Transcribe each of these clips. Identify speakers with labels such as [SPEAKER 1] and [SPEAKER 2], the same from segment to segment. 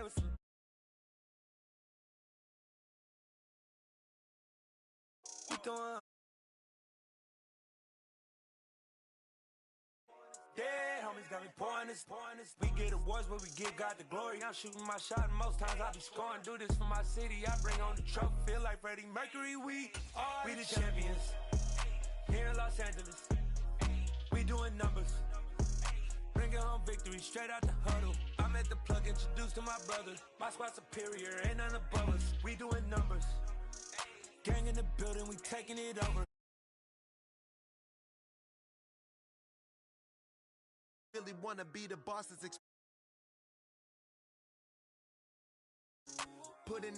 [SPEAKER 1] with some. We doing. Yeah, homies got me pouring this. We get awards, but we give God the glory. I'm shooting my shot, and most times I be scoring. Do this for my city, I bring on the trophy. Feel like Freddie Mercury, we the champions. Here in Los Angeles, we doing numbers. Bringing home victory, straight out the huddle. I'm at the plug, introduced to my brother. My squad superior, ain't none above us. We doing numbers. Gang in the building, we taking it over.
[SPEAKER 2] Really wanna be the boss that's put in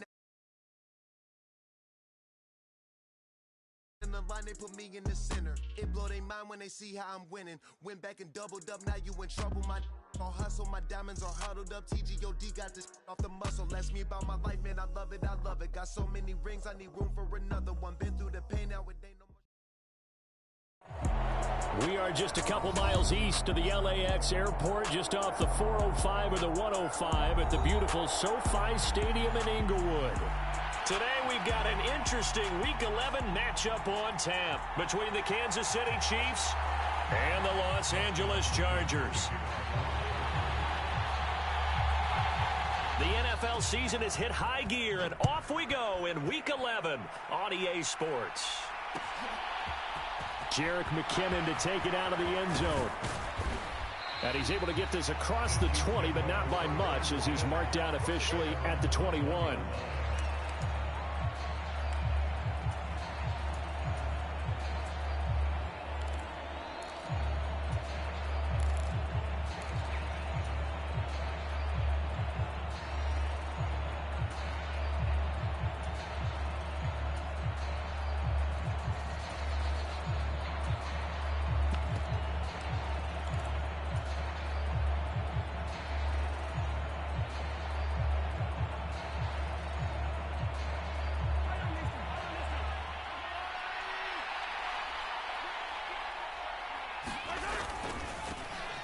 [SPEAKER 2] the line, they put me in the center. It blow their mind when they see how I'm winning. Went back and doubled up, now you in trouble. My all hustle, my diamonds are huddled up. TGOD got this off the muscle. Ask me about my life, man, I love it. Got so many rings, I need room for another one. Been through the pain, now it ain't no more.
[SPEAKER 3] We are just a couple miles east of the LAX airport, just off the 405 or the 105 at the beautiful SoFi Stadium in Inglewood. Today we've got an interesting Week 11 matchup on tap between the Kansas City Chiefs and the Los Angeles Chargers. The NFL season has hit high gear, and off we go in Week 11 on EA Sports. Jerick McKinnon to take it out of the end zone. And he's able to get this across the 20, but not by much, as he's marked down officially at the 21.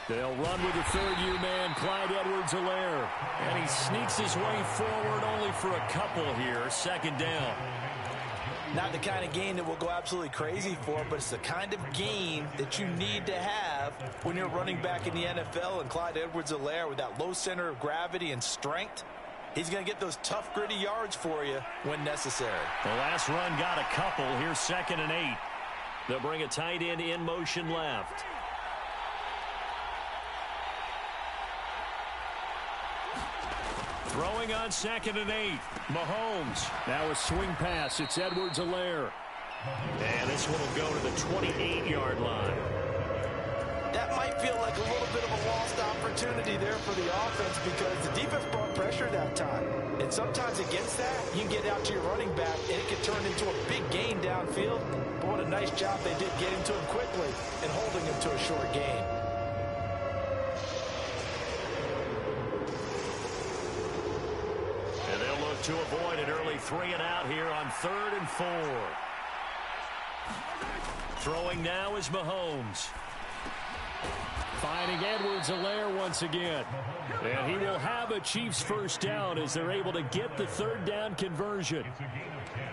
[SPEAKER 3] They'll run with the third-year man, Clyde Edwards-Helaire. And he sneaks his way forward only for a couple here. Second down.
[SPEAKER 4] Not the kind of game that we'll go absolutely crazy for, but it's the kind of game that you need to have when you're running back in the NFL. And Clyde Edwards-Helaire, with that low center of gravity and strength, he's going to get those tough, gritty yards for you when necessary.
[SPEAKER 3] The last run got a couple. Here's 2nd and 8. They'll bring a tight end in motion left. Throwing on 2nd and 8. Mahomes. Now a swing pass. It's Edwards-Helaire. And this one will go to the 28-yard line.
[SPEAKER 4] That might feel like a little bit of a lost opportunity there for the offense because the defense brought pressure that time. And sometimes against that, you can get out to your running back, and it can turn into a big gain downfield. But what a nice job they did getting to him quickly and holding him to a short gain.
[SPEAKER 3] To avoid an early 3 and out here on 3rd and 4. Throwing now is Mahomes. Finding Edwards-Helaire once again. And he will have a Chiefs first down as they're able to get the third down conversion.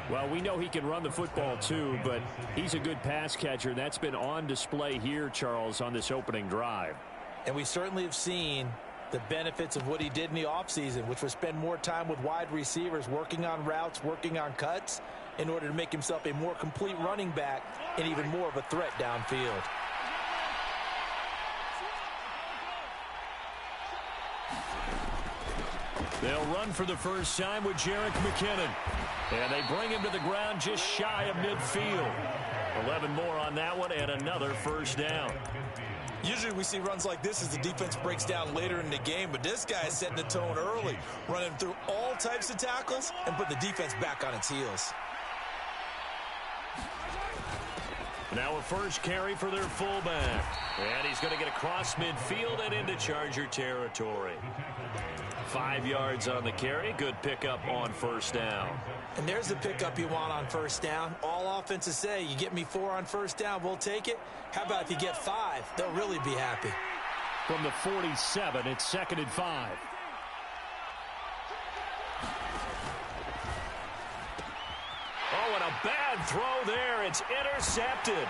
[SPEAKER 3] Well, we know he can run the football too, but he's a good pass catcher. That's been on display here, Charles, on this opening drive.
[SPEAKER 4] And we certainly have seen the benefits of what he did in the offseason, which was spend more time with wide receivers, working on routes, working on cuts, in order to make himself a more complete running back and even more of a threat downfield.
[SPEAKER 3] They'll run for the first time with Jerick McKinnon. And they bring him to the ground just shy of midfield. 11 more on that one and another first down.
[SPEAKER 4] Usually we see runs like this as the defense breaks down later in the game, but this guy is setting the tone early, running through all types of tackles and put the defense back on its heels.
[SPEAKER 3] Now a first carry for their fullback. And he's going to get across midfield and into Charger territory. 5 yards on the carry. Good pickup on first down.
[SPEAKER 4] And there's the pickup you want on first down. All offenses say, you get me 4 on first down, we'll take it. How about if you get 5? They'll really be happy.
[SPEAKER 3] From the 47, it's 2nd and 5. and a bad throw there. It's intercepted.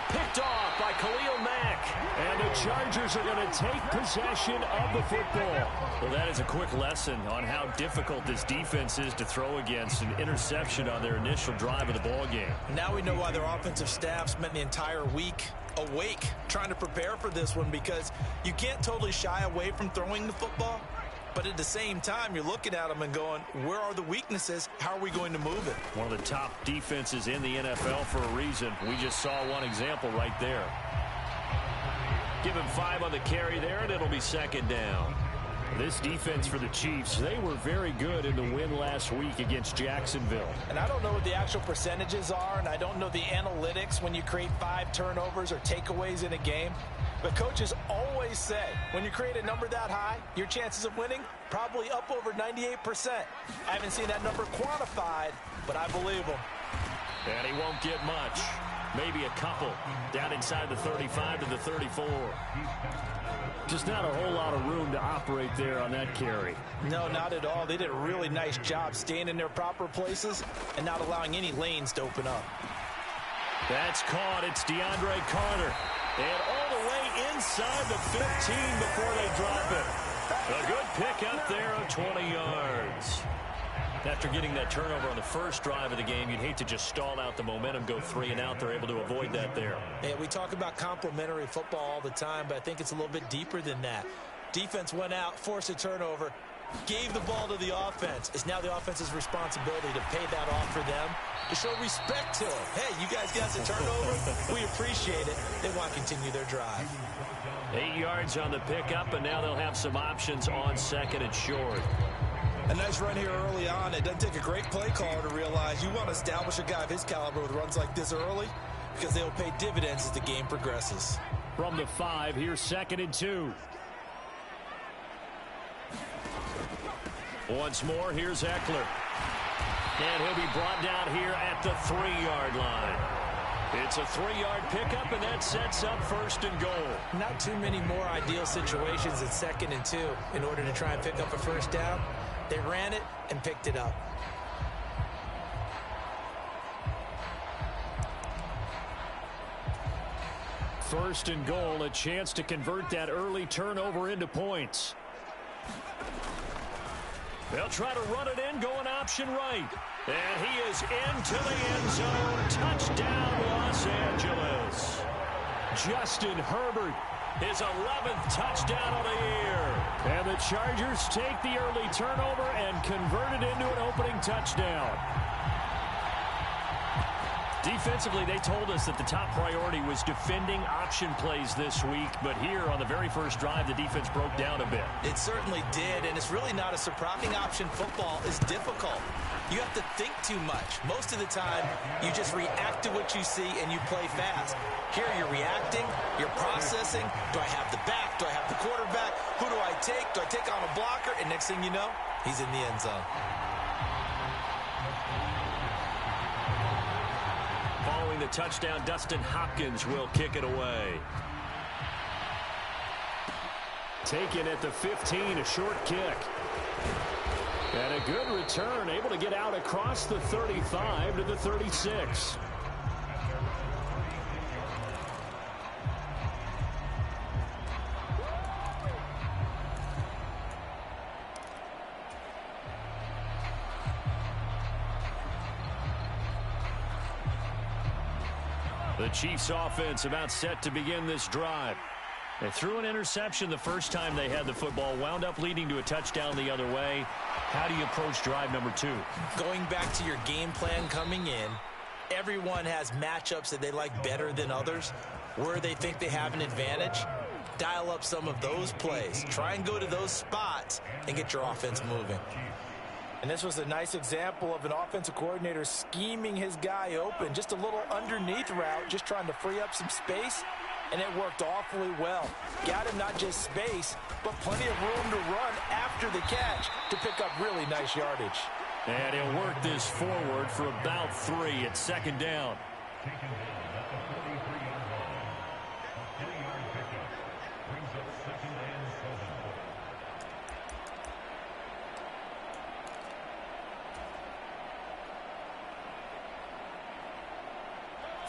[SPEAKER 3] Picked off by Khalil Mack. And the Chargers are going to take possession of the football. Well, that is a quick lesson on how difficult this defense is to throw against. An interception on their initial drive of the ball game.
[SPEAKER 4] Now we know why their offensive staff spent the entire week awake trying to prepare for this one, because you can't totally shy away from throwing the football. But at the same time, you're looking at them and going, where are the weaknesses? How are we going to move it?
[SPEAKER 3] One of the top defenses in the NFL for a reason. We just saw one example right there. Give him 5 on the carry there, and it'll be second down. This defense for the Chiefs, they were very good in the win last week against Jacksonville.
[SPEAKER 4] And I don't know what the actual percentages are, and I don't know the analytics when you create 5 turnovers or takeaways in a game. But coaches always say, when you create a number that high, your chances of winning probably up over 98%. I haven't seen that number quantified, but I believe them.
[SPEAKER 3] And he won't get much. Maybe a couple. Down inside the 35 to the 34. Just not a whole lot of room to operate there on that carry.
[SPEAKER 4] No, not at all. They did a really nice job staying in their proper places and not allowing any lanes to open up.
[SPEAKER 3] That's caught. It's DeAndre Carter. And all the way inside the 15 before they drop it. A good pick up there of 20 yards. After getting that turnover on the first drive of the game, you'd hate to just stall out the momentum, go 3 and out. They're able to avoid that there.
[SPEAKER 4] Yeah, we talk about complementary football all the time, but I think it's a little bit deeper than that. Defense went out, forced a turnover, gave the ball to the offense. It's now the offense's responsibility to pay that off for them, to show respect to them. Hey, you guys got the turnover. We appreciate it. They want to continue their drive.
[SPEAKER 3] 8 yards on the pickup, and now they'll have some options on second and short.
[SPEAKER 4] A nice run here early on. It doesn't take a great play caller to realize you want to establish a guy of his caliber with runs like this early, because they'll pay dividends as the game progresses.
[SPEAKER 3] From the 5, here's second and 2. Once more, here's Eckler. And he'll be brought down here at the 3-yard line. It's a 3-yard pickup, and that sets up first and goal.
[SPEAKER 4] Not too many more ideal situations at second and 2 in order to try and pick up a first down. They ran it and picked it up.
[SPEAKER 3] First and goal, a chance to convert that early turnover into points. They'll try to run it in, going option right. And he is into the end zone. Touchdown, Los Angeles. Justin Herbert, his 11th touchdown of the year. And the Chargers take the early turnover and convert it into an opening touchdown. Defensively, they told us that the top priority was defending option plays this week, but here on the very first drive, the defense broke down a bit.
[SPEAKER 4] It certainly did, and it's really not a surprising. Option football is difficult. You have to think too much. Most of the time, you just react to what you see and you play fast. Here you're reacting, you're processing. Do I have the back? Do I have the quarterback? Who do I take? Do I take on a blocker? And next thing you know, he's in the end zone.
[SPEAKER 3] Following the touchdown, Dustin Hopkins will kick it away. Taken at the 15, a short kick. And a good return, able to get out across the 35 to the 36. The Chiefs offense about set to begin this drive. They threw an interception the first time they had the football, wound up leading to a touchdown the other way. How do you approach drive number 2?
[SPEAKER 4] Going back to your game plan coming in, everyone has matchups that they like better than others, where they think they have an advantage. Dial up some of those plays. Try and go to those spots and get your offense moving. And this was a nice example of an offensive coordinator scheming his guy open. Just a little underneath route, just trying to free up some space, and it worked awfully well. Got him not just space, but plenty of room to run after the catch to pick up really nice yardage.
[SPEAKER 3] And he'll work this forward for about 3 at second down.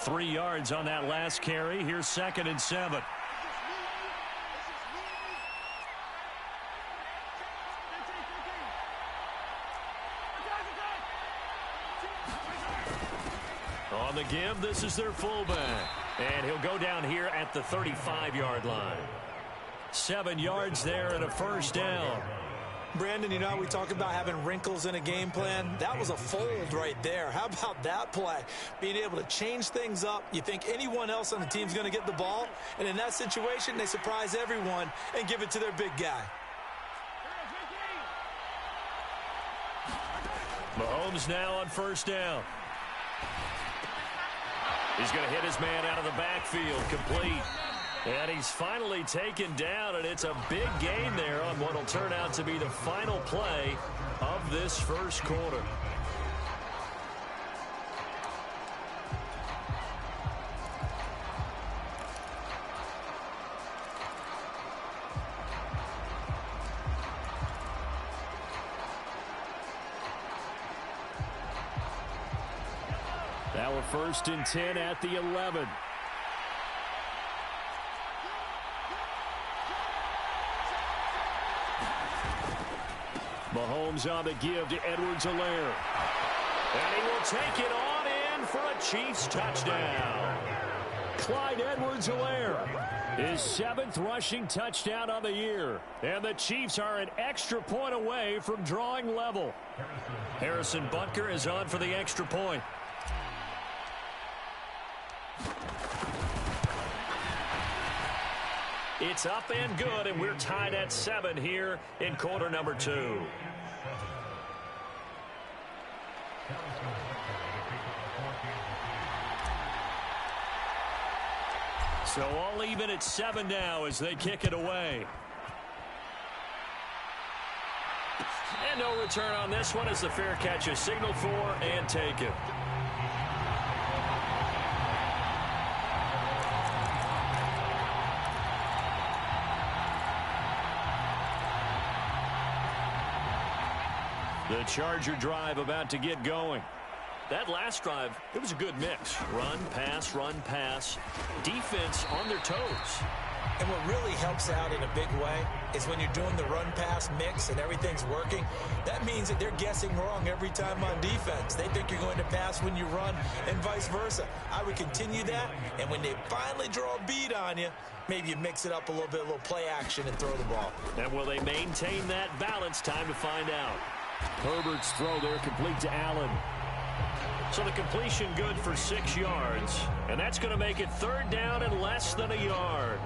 [SPEAKER 3] 3 yards on that last carry. Here's 2nd and 7. On the give, this is their fullback. And he'll go down here at the 35-yard line. 7 yards there and a first down.
[SPEAKER 4] Brandon, you know how we talk about having wrinkles in a game plan? That was a fold right there. How about that play? Being able to change things up. You think anyone else on the team's going to get the ball, and in that situation, they surprise everyone and give it to their big guy.
[SPEAKER 3] Mahomes now on first down. He's going to hit his man out of the backfield, complete. And he's finally taken down, and it's a big gain there on what will turn out to be the final play of this first quarter. Now we're 1st and 10 at the 11. Mahomes on the give to Edwards-Helaire. And he will take it on in for a Chiefs touchdown. Clyde Edwards-Helaire, his 7th rushing touchdown on the year. And the Chiefs are an extra point away from drawing level. Harrison Butker is on for the extra point. It's up and good, and we're tied at 7 here in quarter number 2. So all even at 7 now as they kick it away. And no return on this one as the fair catch is signaled for and taken. The Charger drive about to get going. That last drive, it was a good mix. Run, pass, defense on their toes.
[SPEAKER 4] And what really helps out in a big way is when you're doing the run-pass mix and everything's working, that means that they're guessing wrong every time on defense. They think you're going to pass when you run and vice versa. I would continue that, and when they finally draw a bead on you, maybe you mix it up a little bit, a little play action and throw the ball.
[SPEAKER 3] And will they maintain that balance? Time to find out. Herbert's throw there complete to Allen. So the completion good for 6 yards. And that's going to make it 3rd down and less than a yard.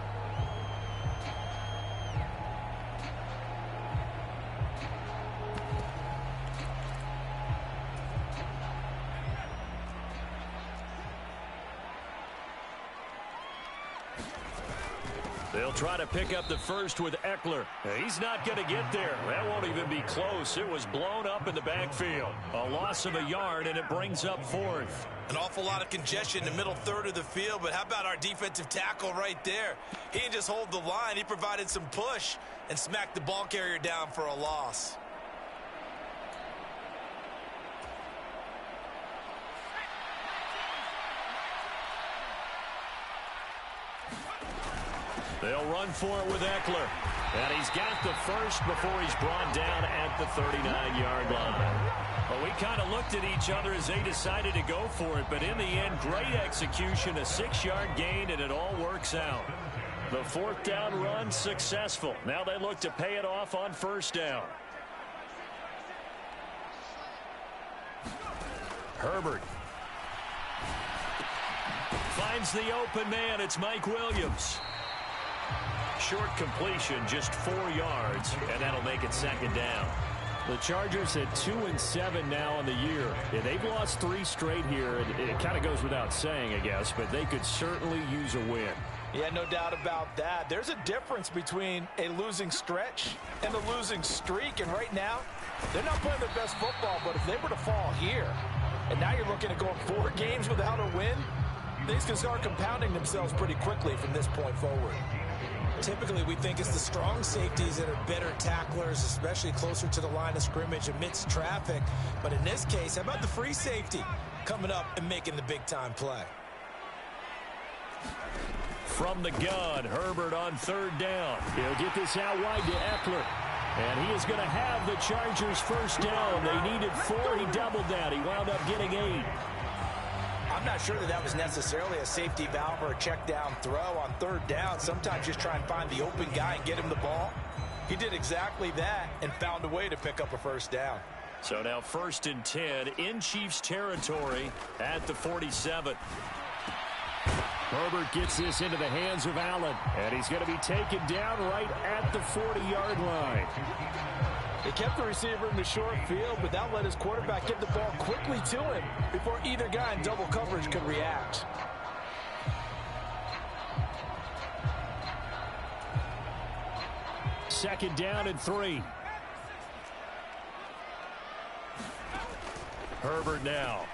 [SPEAKER 3] They'll try to pick up the first with Eckler. He's not going to get there. That won't even be close. It was blown up in the backfield. A loss of a yard, and it brings up 4th.
[SPEAKER 4] An awful lot of congestion in the middle third of the field, but how about our defensive tackle right there? He didn't just hold the line. He provided some push and smacked the ball carrier down for a loss.
[SPEAKER 3] They'll run for it with Eckler. And he's got the first before he's brought down at the 39-yard line. Well, we kind of looked at each other as they decided to go for it, but in the end, great execution, a 6-yard gain, and it all works out. The 4th down run successful. Now they look to pay it off on 1st down. Herbert finds the open man. It's Mike Williams. Short completion, just 4 yards, and that'll make it 2nd down. The Chargers at 2-7 now on the year. Yeah, they've lost 3 straight here. It kind of goes without saying, I guess, but they could certainly use a win.
[SPEAKER 4] Yeah, no doubt about that. There's a difference between a losing stretch and a losing streak, and right now, they're not playing their best football, but if they were to fall here, and now you're looking at going 4 games without a win, things can start compounding themselves pretty quickly from this point forward. Typically, we think it's the strong safeties that are better tacklers, especially closer to the line of scrimmage amidst traffic. But in this case, how about the free safety coming up and making the big-time play?
[SPEAKER 3] From the gun, Herbert on third down. He'll get this out wide to Eckler. And he is going to have the Chargers first down. They needed 4. He doubled that. He wound up getting 8.
[SPEAKER 4] I'm not sure that was necessarily a safety valve or a check down throw on third down. Sometimes just try and find the open guy and get him the ball. He did exactly that and found a way to pick up a first down.
[SPEAKER 3] So now 1st and 10 in Chiefs territory at the 47. Herbert gets this into the hands of Allen, and he's going to be taken down right at the 40-yard line.
[SPEAKER 4] They kept the receiver in the short field, but that let his quarterback get the ball quickly to him before either guy in double coverage could react.
[SPEAKER 3] Second down and 3. Herbert now.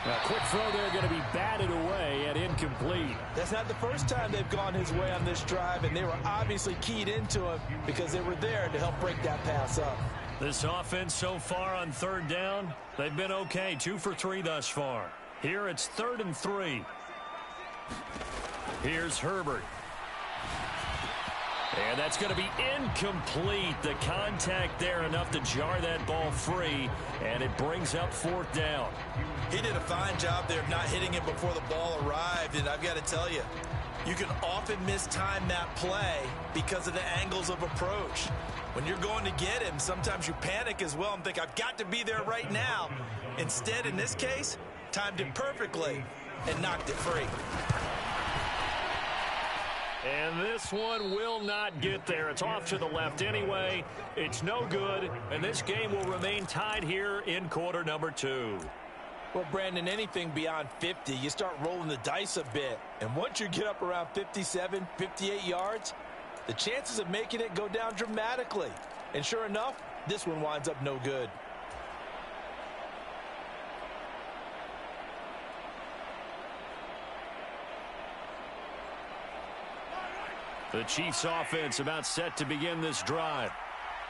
[SPEAKER 3] A quick throw there going to be batted away and incomplete.
[SPEAKER 4] That's not the first time they've gone his way on this drive, and they were obviously keyed into him because they were there to help break that pass up.
[SPEAKER 3] This offense so far on third down, they've been okay. 2 for 3 thus far. Here it's 3rd and 3. Here's Herbert. And that's going to be incomplete. The contact there enough to jar that ball free, and it brings up 4th down.
[SPEAKER 4] He did a fine job there of not hitting it before the ball arrived, and I've got to tell you, you can often mistime that play because of the angles of approach. When you're going to get him, sometimes you panic as well and think, I've got to be there right now. Instead, in this case, timed it perfectly and knocked it free.
[SPEAKER 3] And this one will not get there. It's off to the left anyway. It's no good, and this game will remain tied here in quarter number 2.
[SPEAKER 4] Well, Brandon, anything beyond 50, you start rolling the dice a bit. And once you get up around 57, 58 yards, the chances of making it go down dramatically. And sure enough, this one winds up no good.
[SPEAKER 3] The Chiefs offense about set to begin this drive.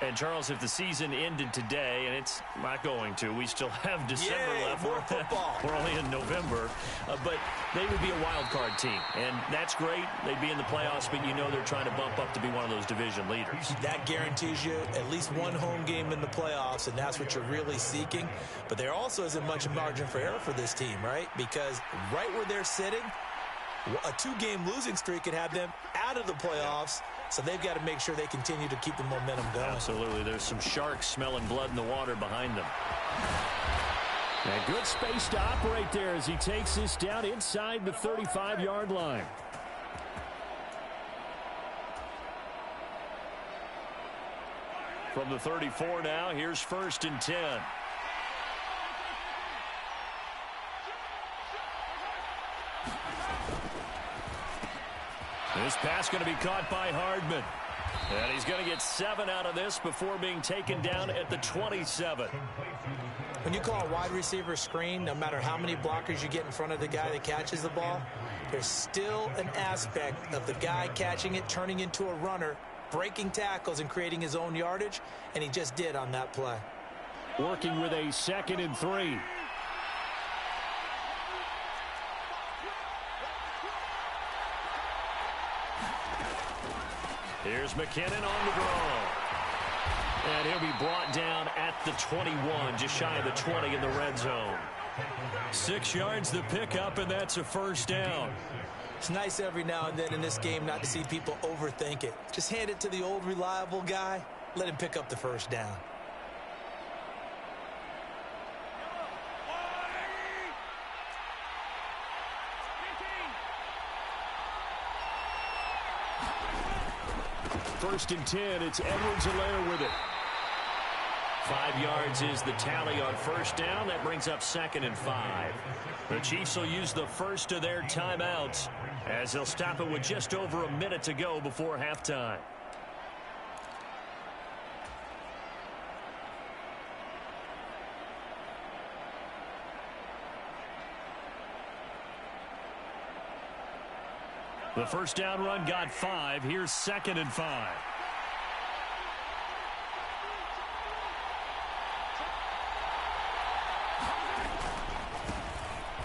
[SPEAKER 3] And, Charles, if the season ended today, and it's not going to, we still have December left.
[SPEAKER 4] More football.
[SPEAKER 3] We're only in November. But they would be a wild card team. And that's great. They'd be in the playoffs, but you know they're trying to bump up to be one of those division leaders.
[SPEAKER 4] That guarantees you at least one home game in the playoffs, and that's what you're really seeking. But there also isn't much margin for error for this team, right? Because right where they're sitting, a 2-game losing streak could have them out of the playoffs, so they've got to make sure they continue to keep the momentum going.
[SPEAKER 3] Absolutely. There's some sharks smelling blood in the water behind them. And good space to operate there as he takes this down inside the 35-yard line. From the 34 now, here's 1st and 10. This pass going to be caught by Hardman. And he's going to get 7 out of this before being taken down at the 27.
[SPEAKER 4] When you call a wide receiver screen, no matter how many blockers you get in front of the guy that catches the ball, there's still an aspect of the guy catching it, turning into a runner, breaking tackles and creating his own yardage, and he just did on that play.
[SPEAKER 3] Working with a 2nd and 3. Here's McKinnon on the draw. And he'll be brought down at the 21, just shy of the 20 in the red zone. 6 yards the pickup, and that's a first down.
[SPEAKER 4] It's nice every now and then in this game not to see people overthink it. Just hand it to the old reliable guy. Let him pick up the first down.
[SPEAKER 3] First and 10, it's Edwards-Helaire with it. 5 yards is the tally on first down. That brings up 2nd and 5. The Chiefs will use the first of their timeouts as they'll stop it with just over a minute to go before halftime. The first down run got 5. Here's 2nd and 5.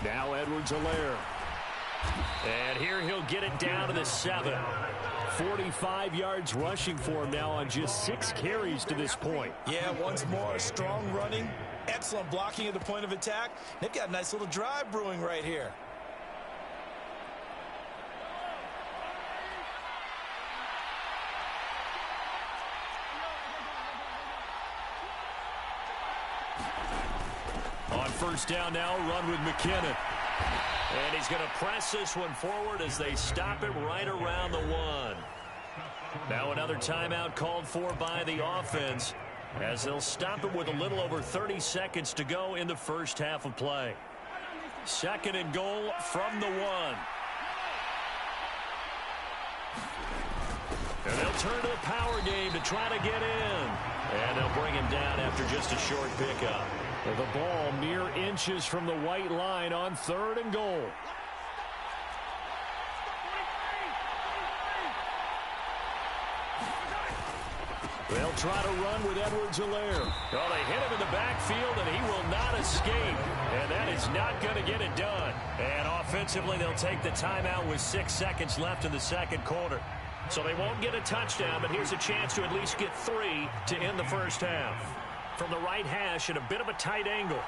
[SPEAKER 3] Now Edwards-Helaire. And here he'll get it down to the 7. 45 yards rushing for him now on just 6 carries to this point.
[SPEAKER 4] Yeah, once more, strong running, excellent blocking at the point of attack. They've got a nice little drive brewing right here.
[SPEAKER 3] On first down now, run with McKinnon. And he's going to press this one forward as they stop it right around the 1. Now another timeout called for by the offense as they'll stop it with a little over 30 seconds to go in the first half of play. 2nd and goal from the 1. And they'll turn to the power game to try to get in. And they'll bring him down after just a short pickup. The ball mere inches from the white line on 3rd and goal. They'll try to run with Edwards-Helaire. Well, they hit him in the backfield, and he will not escape. And that is not going to get it done. And offensively, they'll take the timeout with 6 seconds left in the 2nd quarter. So they won't get a touchdown, but here's a chance to at least get 3 to end the first half. From the right hash at a bit of a tight angle.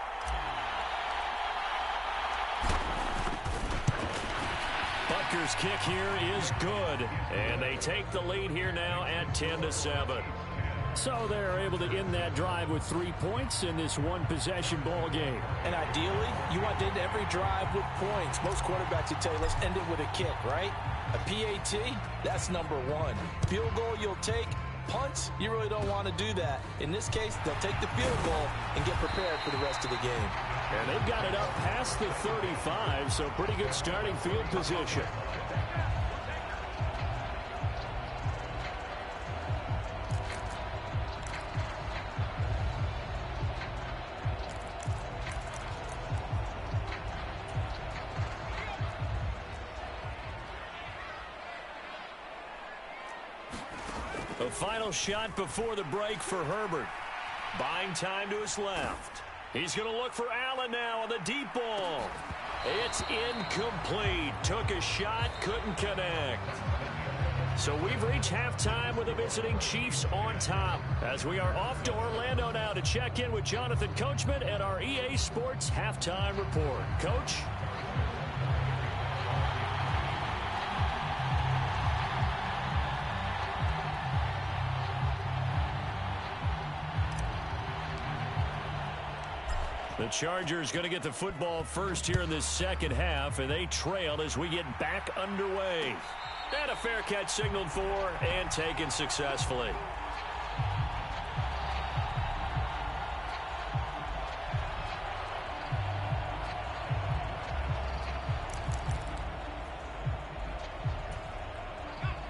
[SPEAKER 3] Butker's kick here is good. And they take the lead here now at 10-7. So they're able to end that drive with 3 points in this one-possession ball game.
[SPEAKER 4] And ideally, you want to end every drive with points. Most quarterbacks would tell you, let's end it with a kick, right? A PAT, that's number 1. Field goal you'll take. Punts, you really don't want to do that. In this case, they'll take the field goal and get prepared for the rest of the game.
[SPEAKER 3] And they've got it up past the 35, so pretty good starting field position. The final shot before the break for Herbert. Buying time to his left. He's going to look for Allen now on the deep ball. It's incomplete. Took a shot, couldn't connect. So we've reached halftime with the visiting Chiefs on top. As we are off to Orlando now to check in with Jonathan Coachman at our EA Sports Halftime Report. Coach? The Chargers going to get the football first here in this 2nd half, and they trail as we get back underway. And a fair catch signaled for and taken successfully.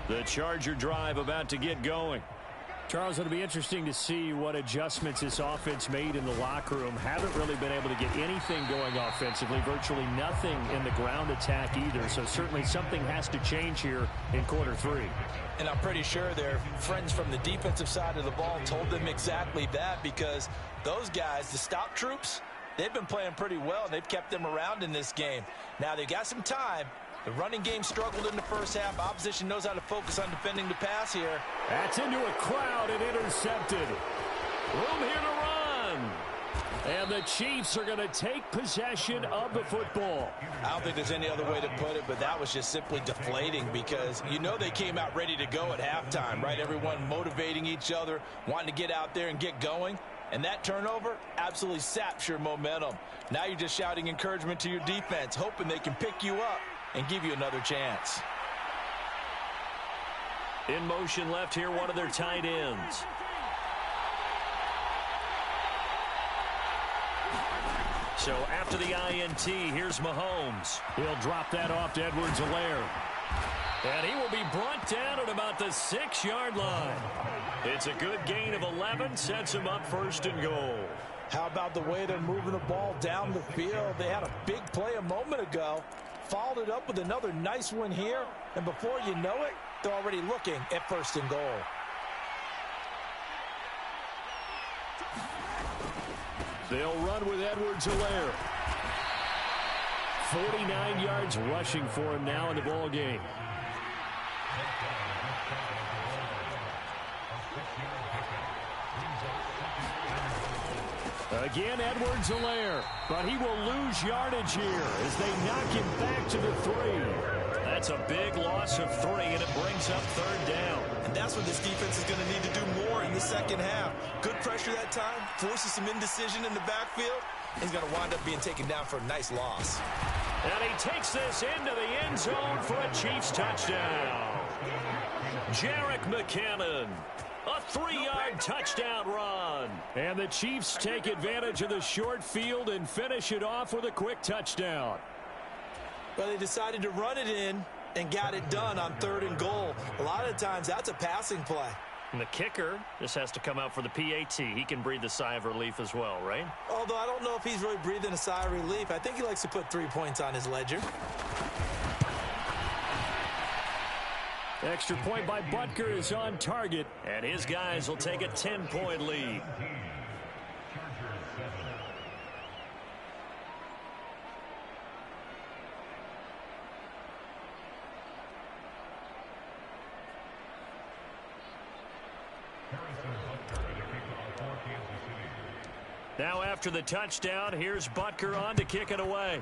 [SPEAKER 3] The Charger drive about to get going. Charles, it'll be interesting to see what adjustments this offense made in the locker room. Haven't really been able to get anything going offensively, virtually nothing in the ground attack either. So certainly something has to change here in quarter 3.
[SPEAKER 4] And I'm pretty sure their friends from the defensive side of the ball told them exactly that, because those guys, the stop troops, they've been playing pretty well. They've kept them around in this game. Now they've got some time. The running game struggled in the first half. Opposition knows how to focus on defending the pass here.
[SPEAKER 3] That's into a crowd and intercepted. Room here to run. And the Chiefs are going to take possession of the football.
[SPEAKER 4] I don't think there's any other way to put it, but that was just simply deflating, because you know they came out ready to go at halftime, right? Everyone motivating each other, wanting to get out there and get going. And that turnover absolutely saps your momentum. Now you're just shouting encouragement to your defense, hoping they can pick you up and give you another chance.
[SPEAKER 3] In motion left here, one of their tight ends. So after the INT, here's Mahomes. He'll drop that off to Edwards-Helaire. And he will be brought down at about the 6-yard line. It's a good gain of 11, sets him up 1st and goal.
[SPEAKER 4] How about the way they're moving the ball down the field? They had a big play a moment ago. Followed it up with another nice one here. And before you know it, they're already looking at 1st and goal. They'll
[SPEAKER 3] run with Edwards-Helaire. 49 yards rushing for him now in the ball game. Again, Edwards-Helaire, but he will lose yardage here as they knock him back to the 3. That's a big loss of 3, and it brings up 3rd down.
[SPEAKER 4] And that's what this defense is going to need to do more in the second half. Good pressure that time, forces some indecision in the backfield. He's going to wind up being taken down for a nice loss.
[SPEAKER 3] And he takes this into the end zone for a Chiefs touchdown. Jerick McKinnon. A 3-yard touchdown run. And the Chiefs take advantage of the short field and finish it off with a quick touchdown.
[SPEAKER 4] Well, they decided to run it in and got it done on 3rd and goal. A lot of times, that's a passing play.
[SPEAKER 3] And the kicker just has to come out for the PAT. He can breathe a sigh of relief as well, right?
[SPEAKER 4] Although I don't know if he's really breathing a sigh of relief. I think he likes to put 3 points on his ledger.
[SPEAKER 3] Extra point by Butker is on target, and his guys will take a 10-point lead. Now after the touchdown, here's Butker on to kick it away.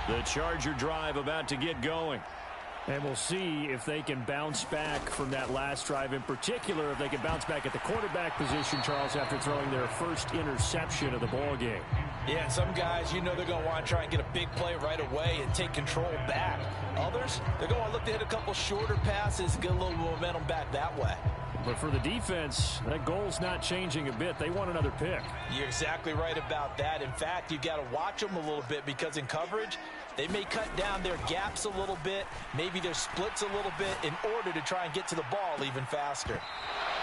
[SPEAKER 3] The Charger drive about to get going. And we'll see if they can bounce back from that last drive, in particular if they can bounce back at the quarterback position, Charles, after throwing their first interception of the ball game.
[SPEAKER 4] Yeah, some guys, you know they're going to want to try and get a big play right away and take control back. Others, they're going to look to hit a couple shorter passes and get a little momentum back that way.
[SPEAKER 3] But for the defense, that goal's not changing a bit. They want another pick.
[SPEAKER 4] You're exactly right about that. In fact, you've got to watch them a little bit because in coverage, they may cut down their gaps a little bit, maybe their splits a little bit in order to try and get to the ball even faster.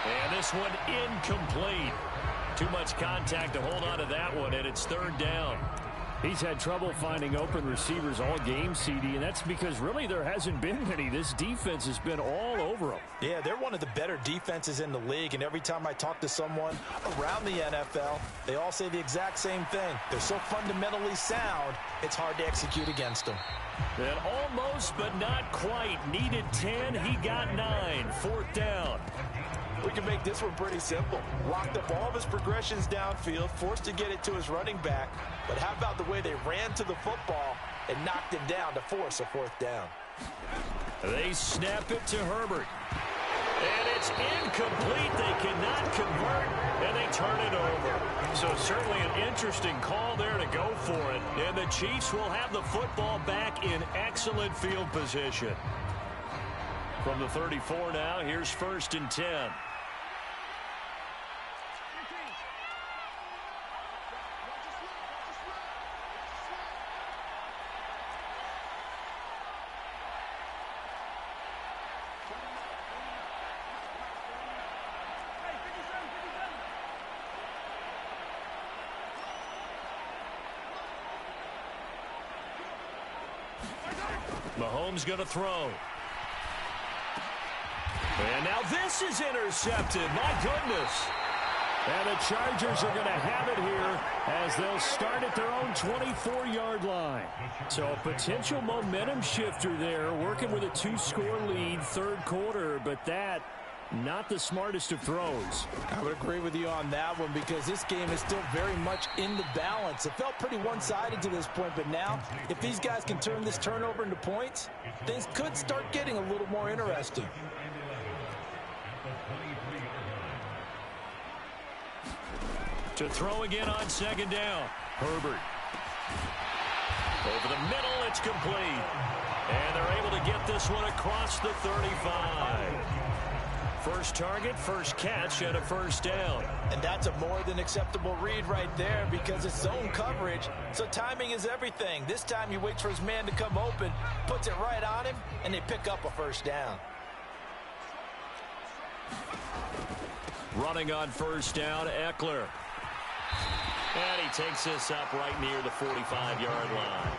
[SPEAKER 3] And this one incomplete. Too much contact to hold on to that one, and it's 3rd down. He's had trouble finding open receivers all game, CD, and that's because really there hasn't been many. This defense has been all over them.
[SPEAKER 4] Yeah, they're one of the better defenses in the league, and every time I talk to someone around the NFL, they all say the exact same thing. They're so fundamentally sound, it's hard to execute against them.
[SPEAKER 3] And almost, but not quite. Needed 10, he got 9. 4th down.
[SPEAKER 4] We can make this one pretty simple. Locked up all of his progressions downfield, forced to get it to his running back. But how about the way they ran to the football and knocked him down to force a 4th down?
[SPEAKER 3] They snap it to Herbert. And it's incomplete. They cannot convert, and they turn it over. So certainly an interesting call there to go for it. And the Chiefs will have the football back in excellent field position. From the 34 now, here's 1st and 10. Mahomes going to throw. And now this is intercepted. My goodness. And the Chargers are going to have it here as they'll start at their own 24-yard line. So a potential momentum shifter there, working with a 2-score lead, 3rd quarter, but that not the smartest of throws.
[SPEAKER 4] I would agree with you on that one because this game is still very much in the balance. It felt pretty one-sided to this point, but now if these guys can turn this turnover into points, things could start getting a little more interesting.
[SPEAKER 3] To throw again on 2nd down. Herbert. Over the middle, it's complete. And they're able to get this one across the 35. First target, first catch, and a 1st down.
[SPEAKER 4] And that's a more than acceptable read right there because it's zone coverage, so timing is everything. This time he waits for his man to come open, puts it right on him, and they pick up a 1st down.
[SPEAKER 3] Running on 1st down, Eckler. And he takes this up right near the 45-yard line.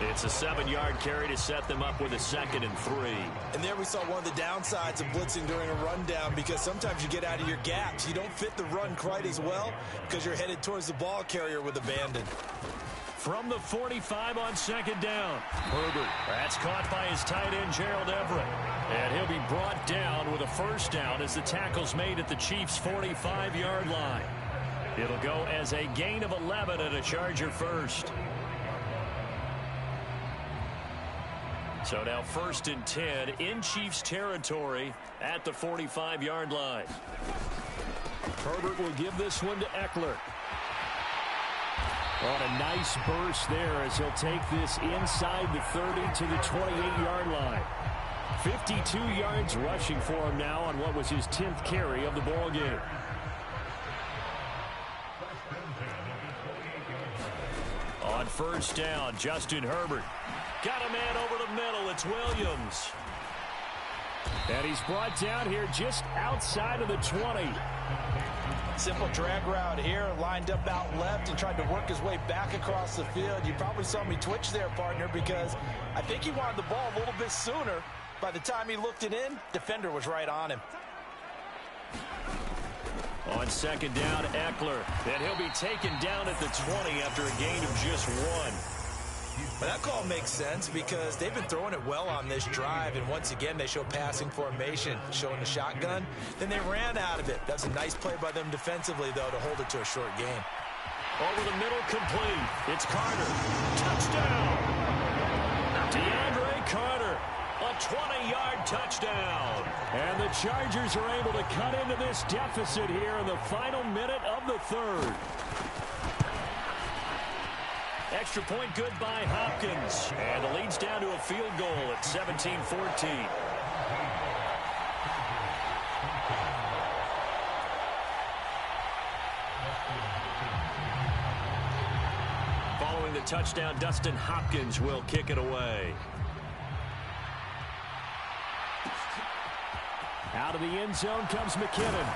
[SPEAKER 3] It's a 7-yard carry to set them up with a 2nd and 3.
[SPEAKER 4] And there we saw one of the downsides of blitzing during a rundown, because sometimes you get out of your gaps. You don't fit the run quite as well because you're headed towards the ball carrier with abandon.
[SPEAKER 3] From the 45 on 2nd down. Herbert. That's caught by his tight end, Gerald Everett. And he'll be brought down with a 1st down as the tackle's made at the Chiefs' 45-yard line. It'll go as a gain of 11 and a Charger 1st. So now 1st and 10 in Chiefs territory at the 45-yard line. Herbert will give this one to Eckler. On a nice burst there as he'll take this inside the 30 to the 28-yard line. 52 yards rushing for him now on what was his 10th carry of the ball game. On 1st down, Justin Herbert. Got a man over the middle. It's Williams. And he's brought down here just outside of the 20.
[SPEAKER 4] Simple drag route here, lined up out left and tried to work his way back across the field. You probably saw me twitch there, partner, because I think he wanted the ball a little bit sooner. By the time he looked it in, defender was right on him.
[SPEAKER 3] On 2nd down, Eckler. And he'll be taken down at the 20 after a gain of just 1.
[SPEAKER 4] But that call makes sense because they've been throwing it well on this drive, and once again they show passing formation, showing the shotgun. Then they ran out of it. That's a nice play by them defensively, though, to hold it to a short game.
[SPEAKER 3] Over the middle, complete. It's Carter. Touchdown! DeAndre Carter. A 20-yard touchdown. And the Chargers are able to cut into this deficit here in the final minute of the 3rd. Extra point good by Hopkins. And the lead's down to a field goal at 17-14. Following the touchdown, Dustin Hopkins will kick it away. Out of the end zone comes McKinnon.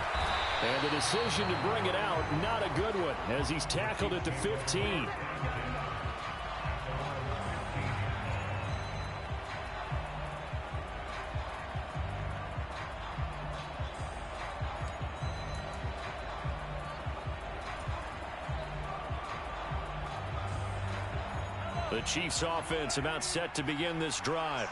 [SPEAKER 3] And the decision to bring it out, not a good one, as he's tackled at the 15. The Chiefs offense about set to begin this drive.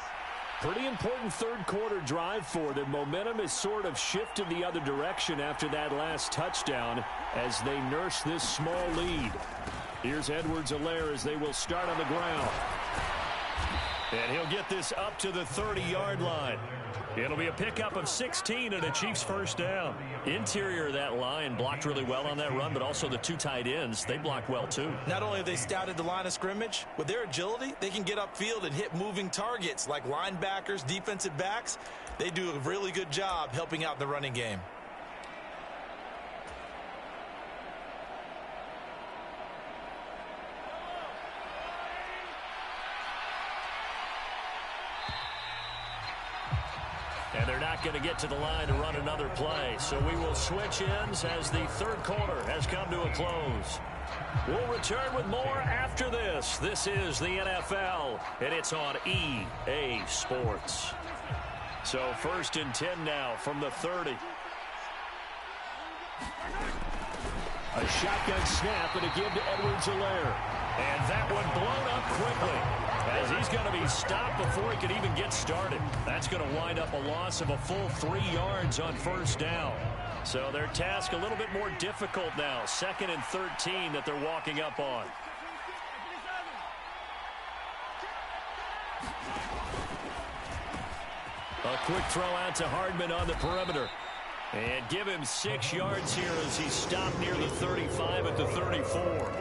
[SPEAKER 3] Pretty important 3rd quarter drive for them. Momentum has sort of shifted the other direction after that last touchdown as they nurse this small lead. Here's Edwards-Helaire as they will start on the ground. And he'll get this up to the 30-yard line. It'll be a pickup of 16 and a Chiefs 1st down. Interior of that line blocked really well on that run, but also the 2 tight ends, they blocked well too.
[SPEAKER 4] Not only have they scouted the line of scrimmage, with their agility, they can get upfield and hit moving targets like linebackers, defensive backs. They do a really good job helping out the running game.
[SPEAKER 3] And they're not going to get to the line to run another play. So we will switch ends as the 3rd quarter has come to a close. We'll return with more after this. This is the NFL, and it's on EA Sports. So 1st and 10 now from the 30. A shotgun snap and a give to Edwards-Helaire. And that one blown up quickly as he's going to be stopped before he can even get started. That's going to wind up a loss of a full 3 yards on 1st down. So their task a little bit more difficult now. 2nd and 13 that they're walking up on. A quick throw out to Hardman on the perimeter. And give him 6 yards here as he's stopped near the 35 at the 34.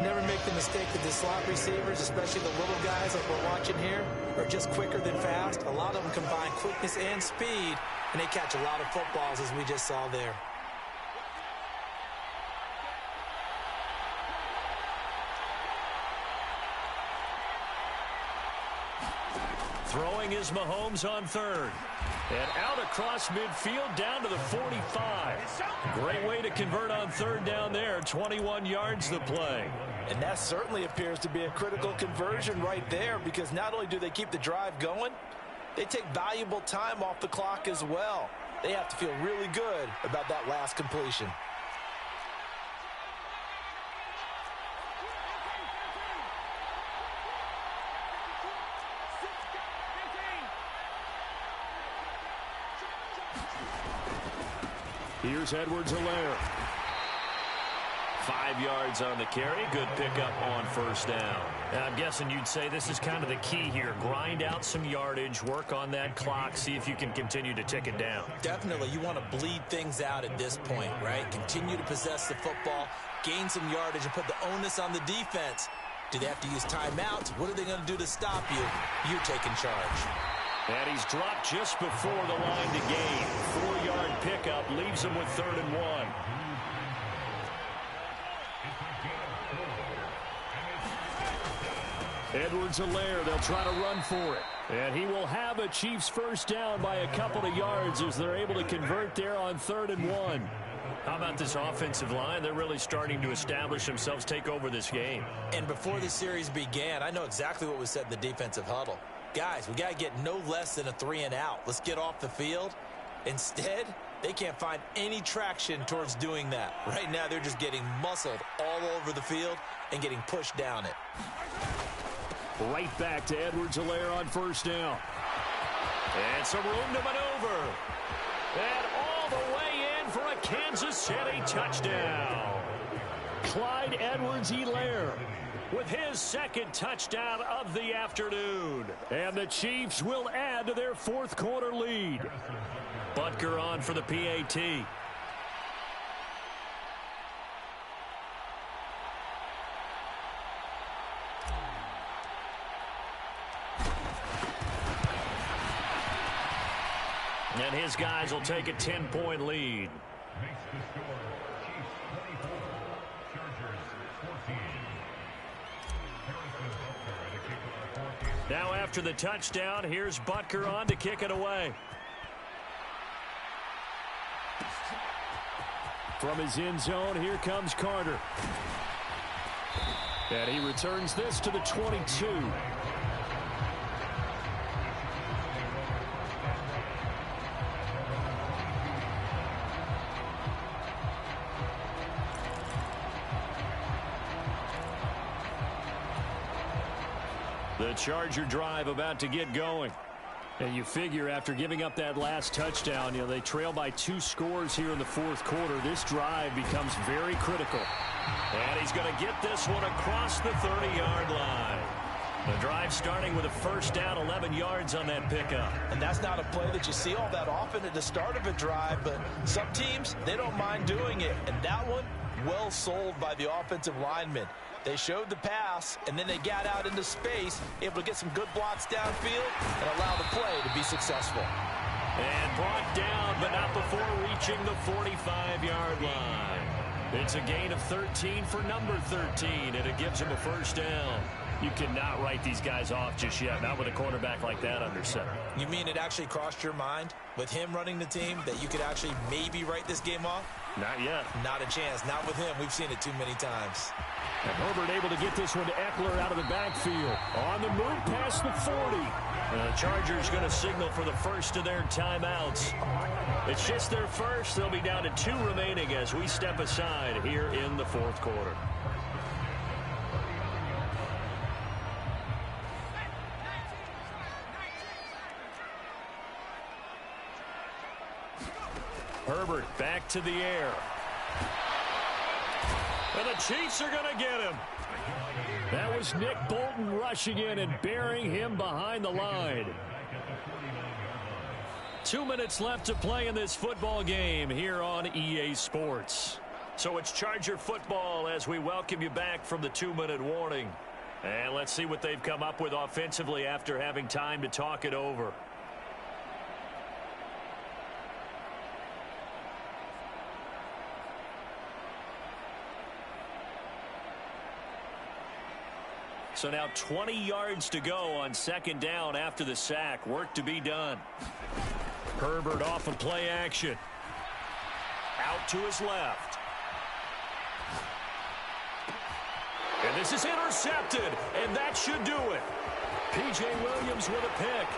[SPEAKER 4] Never make the mistake that the slot receivers, especially the little guys like we're watching here, are just quicker than fast. A lot of them combine quickness and speed, and they catch a lot of footballs, as we just saw there.
[SPEAKER 3] Throwing Throwing is Mahomes on third. And out across midfield down to the 45. Great way to convert on third down there. 21 yards the play.
[SPEAKER 4] And that certainly appears to be a critical conversion right there, because not only do they keep the drive going, they take valuable time off the clock as well. They have to feel really good about that last completion.
[SPEAKER 3] Here's Edwards-Helaire. 5 yards on the carry. Good pickup on first down.
[SPEAKER 5] Now, I'm guessing you'd say this is kind of the key here. Grind out some yardage, work on that clock, see if you can continue to tick it down.
[SPEAKER 6] Definitely. You want to bleed things out at this point, right? Continue to possess the football, gain some yardage, and put the onus on the defense. Do they have to use timeouts? What are they going to do to stop you? You're taking charge.
[SPEAKER 3] And he's dropped just before the line to gain. 4-yard pickup leaves him with 3rd and 1. Edwards-Helaire, they'll try to run for it. And he will have a Chiefs first down by a couple of yards as they're able to convert there on 3rd and 1.
[SPEAKER 5] How about this offensive line? They're really starting to establish themselves, take over this game.
[SPEAKER 6] And before the series began, I know exactly what was said in the defensive huddle. Guys, we got to get no less than a 3 and out. Let's get off the field. Instead, they can't find any traction towards doing that. Right now, they're just getting muscled all over the field and getting pushed down it.
[SPEAKER 3] Right back to Edwards-Helaire on first down. And some room to maneuver. And all the way in for a Kansas City touchdown. Clyde Edwards-Helaire with his 2nd touchdown of the afternoon. And the Chiefs will add to their 4th quarter lead. Butker on for the PAT. And his guys will take a 10-point lead. Now after the touchdown, here's Butker on to kick it away. From his end zone, here comes Carter. And he returns this to the 22. The Charger drive about to get going. And you figure after giving up that last touchdown, they trail by 2 scores here in the 4th quarter. This drive becomes very critical. And he's going to get this one across the 30-yard line. The drive starting with a first down, 11 yards on that pickup.
[SPEAKER 4] And that's not a play that you see all that often at the start of a drive, but some teams, they don't mind doing it. And that one, well sold by the offensive lineman. They showed the pass, and then they got out into space, able to get some good blocks downfield and allow the play to be successful.
[SPEAKER 3] And brought down, but not before reaching the 45-yard line. It's a gain of 13 for number 13, and it gives him a first down. You cannot write these guys off just yet, not with a quarterback like that under center.
[SPEAKER 6] You mean it actually crossed your mind with him running the team that you could actually maybe write this game off?
[SPEAKER 3] Not yet.
[SPEAKER 6] Not a chance. Not with him. We've seen it too many times.
[SPEAKER 3] And Herbert able to get this one to Eckler out of the backfield. On the move past the 40. The Chargers going to signal for the first of their timeouts. It's just their first. They'll be down to 2 remaining as we step aside here in the 4th quarter. Herbert back to the air. And the Chiefs are going to get him. That was Nick Bolton rushing in and burying him behind the line. 2 minutes left to play in this football game here on EA Sports. So it's Charger football as we welcome you back from the 2-minute warning. And let's see what they've come up with offensively after having time to talk it over. So now 20 yards to go on second down after the sack. Work to be done. Herbert off of play action. Out to his left. And this is intercepted, and that should do it. P.J. Williams with a pick.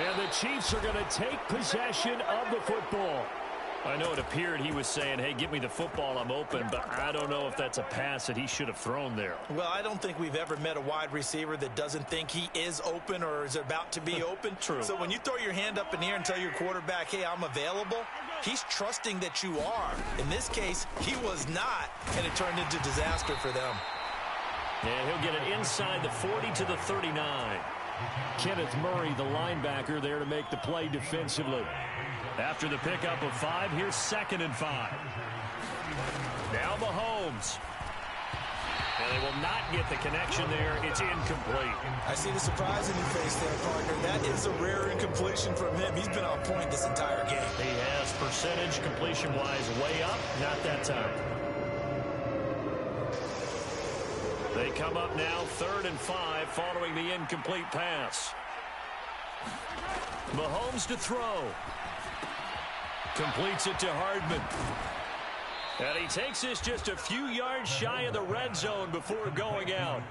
[SPEAKER 3] And the Chiefs are going to take possession of the football. I know it appeared he was saying, hey, give me the football, I'm open, but I don't know if that's a pass that he should have thrown there.
[SPEAKER 6] Well, I don't think we've ever met a wide receiver that doesn't think he is open or is about to be open.
[SPEAKER 3] True.
[SPEAKER 6] So when you throw your hand up in the air and tell your quarterback, hey, I'm available, he's trusting that you are. In this case, he was not, and it turned into disaster for them.
[SPEAKER 3] And he'll get it inside the 40 to the 39. Kenneth Murray, the linebacker, there to make the play defensively. After the pickup of 5, here's 2nd and 5. Now Mahomes. And they will not get the connection there. It's incomplete.
[SPEAKER 6] I see the surprise in your face there, partner. That is a rare incompletion from him. He's been on point this entire game.
[SPEAKER 3] He has percentage completion-wise way up. Not that time. They come up now 3rd and 5 following the incomplete pass. Mahomes to throw. Completes it to Hardman. And he takes this just a few yards shy of the red zone before going out.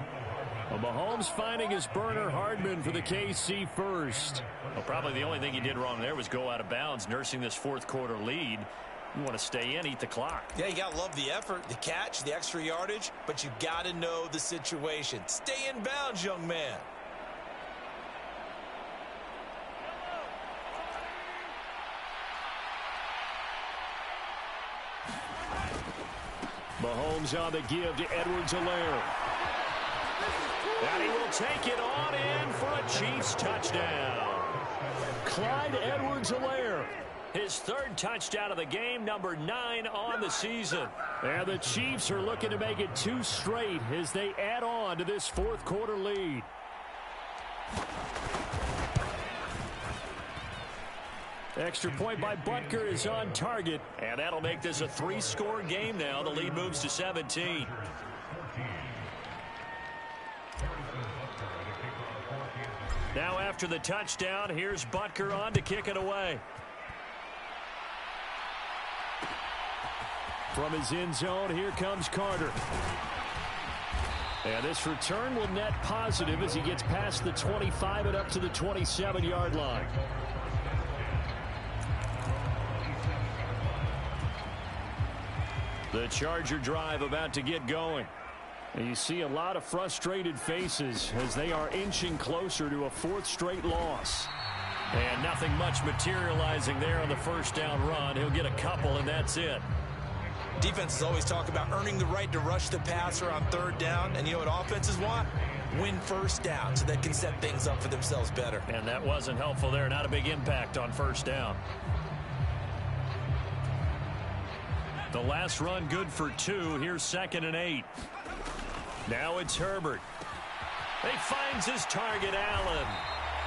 [SPEAKER 3] Well, Mahomes finding his burner. Hardman for the KC first. Well, probably the only thing he did wrong there was go out of bounds, nursing this 4th quarter lead. You want to stay in, eat the clock.
[SPEAKER 6] Yeah, you got to love the effort, the catch, the extra yardage, but you got to know the situation. Stay in bounds, young man.
[SPEAKER 3] Mahomes on the give to Edwards-Helaire. And he will take it on in for a Chiefs touchdown. Clyde Edwards-Helaire. His 3rd touchdown of the game, number 9 on the season. And the Chiefs are looking to make it 2 straight as they add on to this 4th quarter lead. Extra point by Butker is on target, and that'll make this a 3-score game now. The lead moves to 17. Now after the touchdown, here's Butker on to kick it away. From his end zone, here comes Carter. And this return will net positive as he gets past the 25 and up to the 27-yard line. The Charger drive about to get going. And you see a lot of frustrated faces as they are inching closer to a 4th straight loss. And nothing much materializing there on the 1st down run. He'll get a couple, and that's it.
[SPEAKER 6] Defenses always talk about earning the right to rush the passer on 3rd down. And you know what offenses want? Win 1st down so they can set things up for themselves better.
[SPEAKER 3] And that wasn't helpful there. Not a big impact on 1st down. The last run good for 2. Here's 2nd and 8. Now it's Herbert. He finds his target, Allen.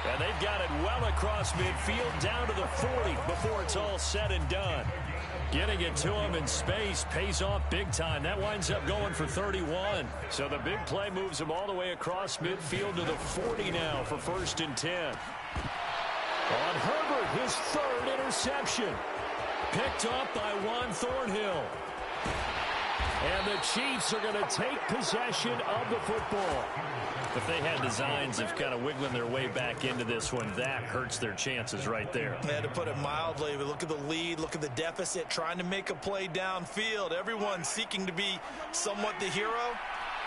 [SPEAKER 3] And they've got it well across midfield down to the 40 before it's all said and done. Getting it to him in space pays off big time. That winds up going for 31. So the big play moves him all the way across midfield to the 40 now for 1st and 10. On Herbert, his 3rd interception. Picked up by Juan Thornhill. And the Chiefs are going to take possession of the football. If they had designs of kind of wiggling their way back into this one, that hurts their chances right there.
[SPEAKER 6] They had to put it mildly, but look at the lead, look at the deficit, trying to make a play downfield. Everyone seeking to be somewhat the hero.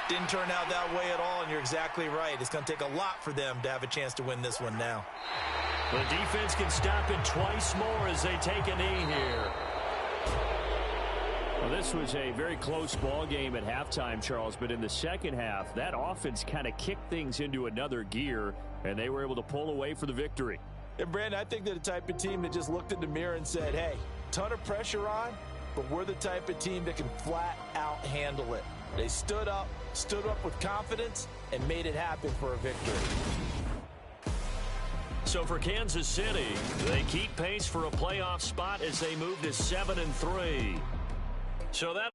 [SPEAKER 6] Didn't turn out that way at all, and you're exactly right. It's going to take a lot for them to have a chance to win this one now.
[SPEAKER 3] The defense can stop it twice more as they take a knee here. Well, this was a very close ball game at halftime, Charles, but in the second half, that offense kind of kicked things into another gear, and they were able to pull away for the victory.
[SPEAKER 6] And, Brandon, I think they're the type of team that just looked in the mirror and said, hey, ton of pressure on, but we're the type of team that can flat out handle it. They stood up with confidence, and made it happen for a victory.
[SPEAKER 3] So for Kansas City, they keep pace for a playoff spot as they move to 7-3. So that